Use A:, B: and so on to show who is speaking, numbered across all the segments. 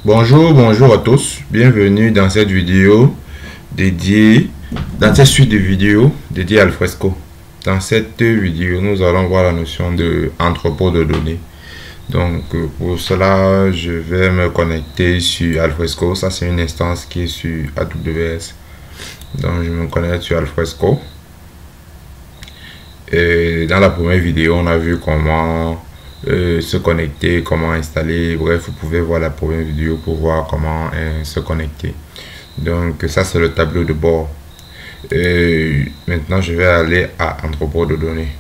A: Bonjour à tous. Bienvenue dans cette vidéo dans cette suite de vidéos dédiées à Alfresco. Dans cette vidéo, nous allons voir la notion de entrepôt de données. Donc, pour cela, je vais me connecter sur Alfresco. Ça, c'est une instance qui est sur AWS. Donc, je me connecte sur Alfresco. Et dans la première vidéo, on a vu comment se connecter, comment installer. Bref, vous pouvez voir la première vidéo pour voir comment se connecter. Donc, ça, c'est le tableau de bord. Maintenant, je vais aller à entrepôt de données.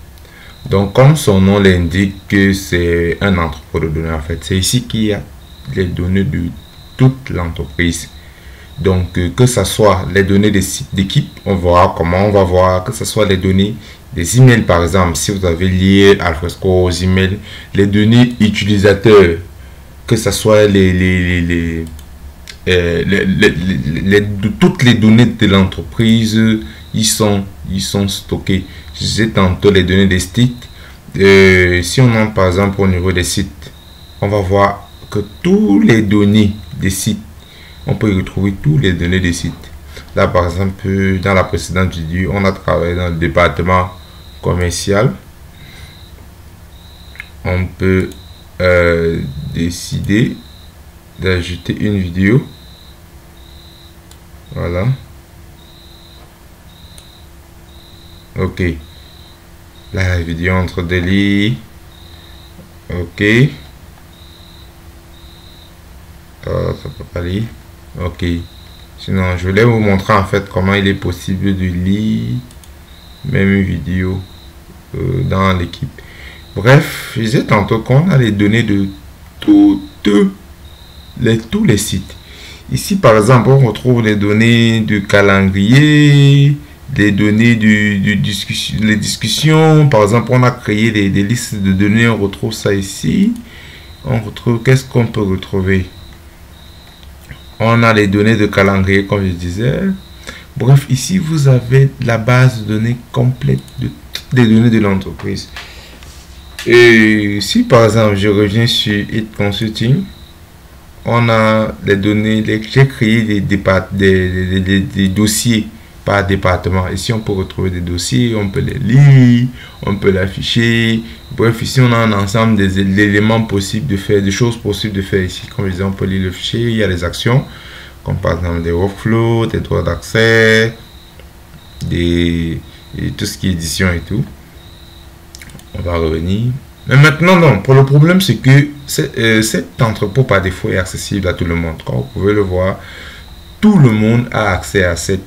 A: Donc, comme son nom l'indique, c'est un entrepôt de données. En fait, c'est ici qu'il y a les données de toute l'entreprise. Donc, que ce soit les données des sites d'équipe, on verra comment on va voir, que ce soit les données des emails, par exemple, si vous avez lié Alfresco aux emails, les données utilisateurs, que ce soit toutes les données de l'entreprise, ils sont stockés. Je disais tantôt les données des sites. Si on entre par exemple au niveau des sites, on va voir que toutes les données des sites, on peut y retrouver toutes les données des sites. Là, par exemple, dans la précédente vidéo, on a travaillé dans le département commercial. On peut décider d'ajouter une vidéo. Voilà. Ok. La vidéo entre délit. Ok. Ça peut pas lire. Ok. Sinon, je voulais vous montrer en fait comment il est possible de lire même une vidéo dans l'équipe. Bref, je disais tantôt qu'on a les données de tous les sites. Ici, par exemple, on retrouve les données du calendrier, les données les discussions. Par exemple, on a créé des listes de données. On retrouve ça ici. On retrouve, qu'est-ce qu'on peut retrouver? On a les données de calendrier, comme je disais. Bref, ici, vous avez la base de données complète de toutes les données de l'entreprise. Et si, par exemple, je reviens sur It Consulting, on a les données, j'ai créé des dossiers par département. Ici, on peut retrouver des dossiers, on peut les lire, on peut l'afficher. Bref, ici, on a un ensemble des éléments possibles de faire, des choses possibles de faire ici. Comme je disais, on peut lire le fichier, il y a les actions, comme par exemple des workflows, des droits d'accès, tout ce qui est édition et tout. On va revenir. Mais maintenant, non, pour le problème, c'est que cet entrepôt par défaut est accessible à tout le monde. Comme vous pouvez le voir, tout le monde a accès à cet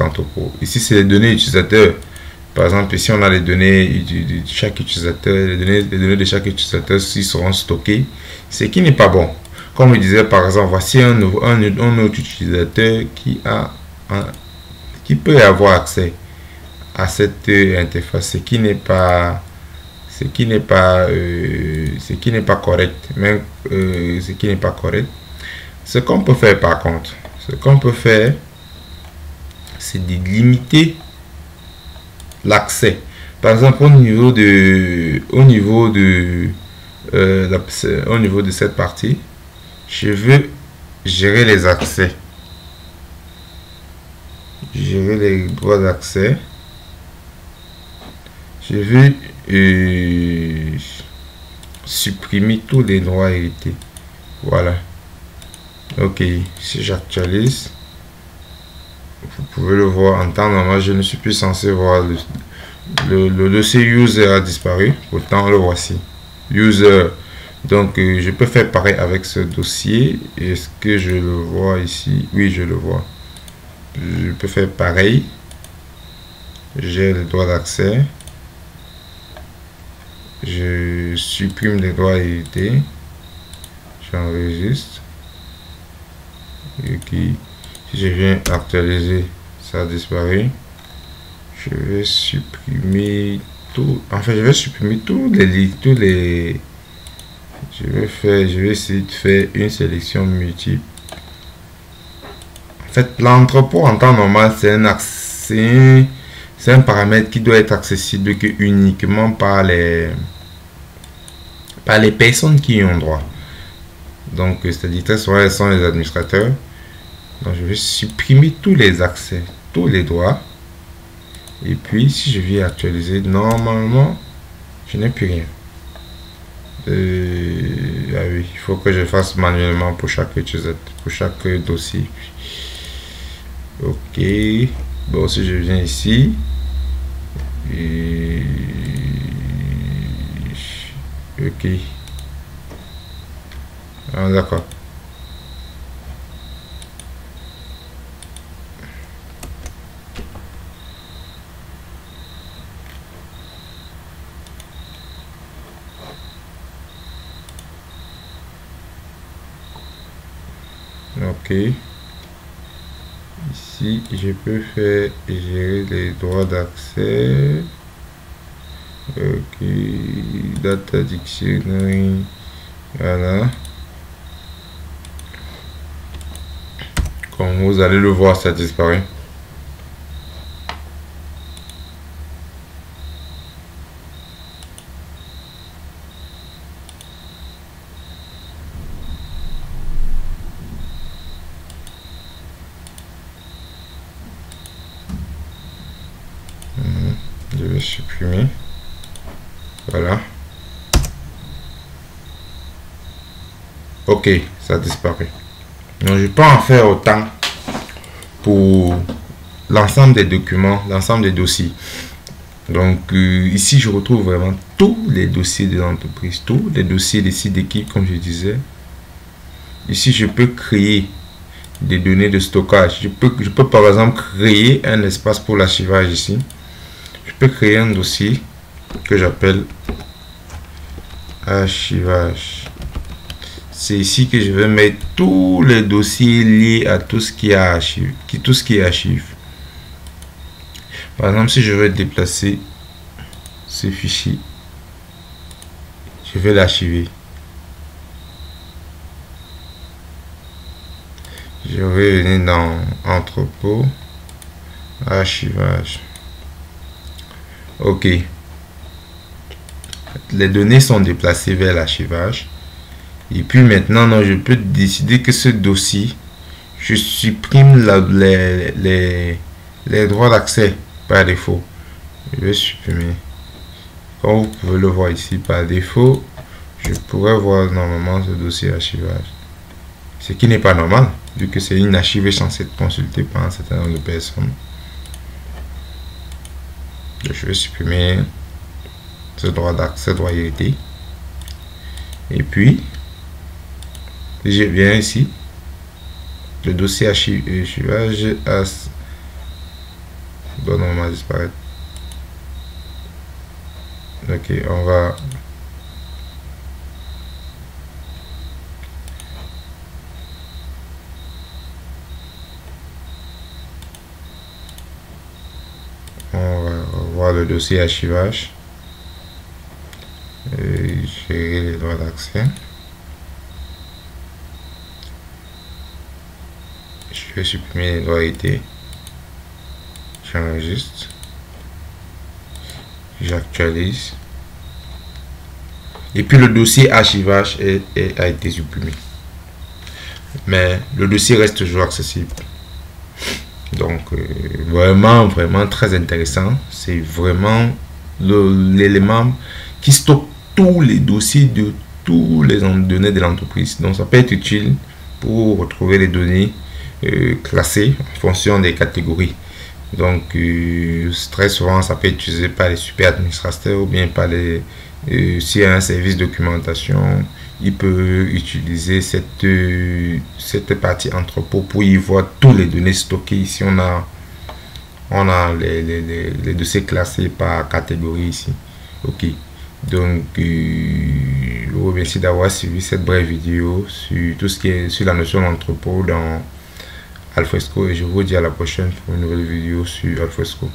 A: entrepôt. Ici, c'est les données utilisateurs. Par exemple, ici, on a les données de chaque utilisateur. Les données de chaque utilisateur seront stockées. Ce qui n'est pas bon. Comme je disais, par exemple, voici un autre utilisateur qui peut avoir accès à cette interface. Ce qui n'est pas correct. Même ce qui n'est pas correct. Ce qu'on peut faire par contre, c'est de limiter l'accès. Par exemple, au niveau de cette partie, je veux gérer les accès, gérer les droits d'accès. Je veux supprimer tous les droits hérités. Voilà. Ok, si j'actualise, vous pouvez le voir en temps normal. Je ne suis plus censé voir le dossier user a disparu. Pourtant, le voici. User. Donc, je peux faire pareil avec ce dossier. Est-ce que je le vois ici? Oui, je le vois. Je peux faire pareil. J'ai le droit d'accès. Je supprime les droits hérités. J'enregistre. Ok. Si je viens actualiser, ça a disparu. Je vais supprimer tout. En fait, je vais supprimer tous les. Je vais essayer de faire une sélection multiple. En fait, l'entrepôt en temps normal, c'est un accès. C'est un paramètre qui doit être accessible que uniquement par les personnes qui y ont droit. Donc cette directrice horaire sont les administrateurs. Donc je vais supprimer tous les accès, tous les droits. Et puis si je viens actualiser, normalement je n'ai plus rien. Ah oui, il faut que je fasse manuellement pour chaque utilisateur, pour chaque dossier. Ok. Bon, si je viens ici, ok. Ah, d'accord. Ok. Ici, je peux faire gérer les droits d'accès. Ok. Data dictionary. Voilà. Comme vous allez le voir, ça disparaît. Je vais supprimer. Voilà. Ok, ça disparaît. Donc je peux en faire autant pour l'ensemble des documents, l'ensemble des dossiers. Donc ici je retrouve vraiment tous les dossiers de l'entreprise, tous les dossiers des sites d'équipe comme je disais. Ici je peux créer des données de stockage. Je peux par exemple créer un espace pour l'archivage ici. Je peux créer un dossier que j'appelle archivage. C'est ici que je vais mettre tous les dossiers liés à tout ce qui est archive, tout ce qui est archive. Par exemple, si je veux déplacer ce fichier, je vais l'archiver. Je vais venir dans entrepôt, archivage. Ok. Les données sont déplacées vers l'archivage. Et puis maintenant, non, je peux décider que ce dossier, je supprime les droits d'accès par défaut. Je vais supprimer. Comme vous pouvez le voir ici, par défaut, je pourrais voir normalement ce dossier archivage. Ce qui n'est pas normal, vu que c'est une archive censée être consultée par un certain nombre de personnes. Je vais supprimer ce droit d'accès, droit hérité. Et puis, je viens ici, le dossier archivage doit normalement disparaître. Ok, on va voir le dossier archivage et gérer les droits d'accès. Je vais supprimer les droits été. J'enregistre. J'actualise. Et puis le dossier archivage a été supprimé. Mais le dossier reste toujours accessible. Donc vraiment très intéressant. C'est vraiment l'élément qui stocke tous les dossiers de tous les données de l'entreprise. Donc ça peut être utile pour retrouver les données classées en fonction des catégories. Donc très souvent ça peut être utilisé par les super administrateurs ou bien par les s'il y a un service documentation, il peut utiliser cette partie entrepôt pour y voir tous les données stockées. Ici on a les dossiers classés par catégorie ici. Ok, donc je vous remercie d'avoir suivi cette brève vidéo sur tout ce qui est sur la notion d'entrepôt dans Alfresco et je vous dis à la prochaine pour une nouvelle vidéo sur Alfresco.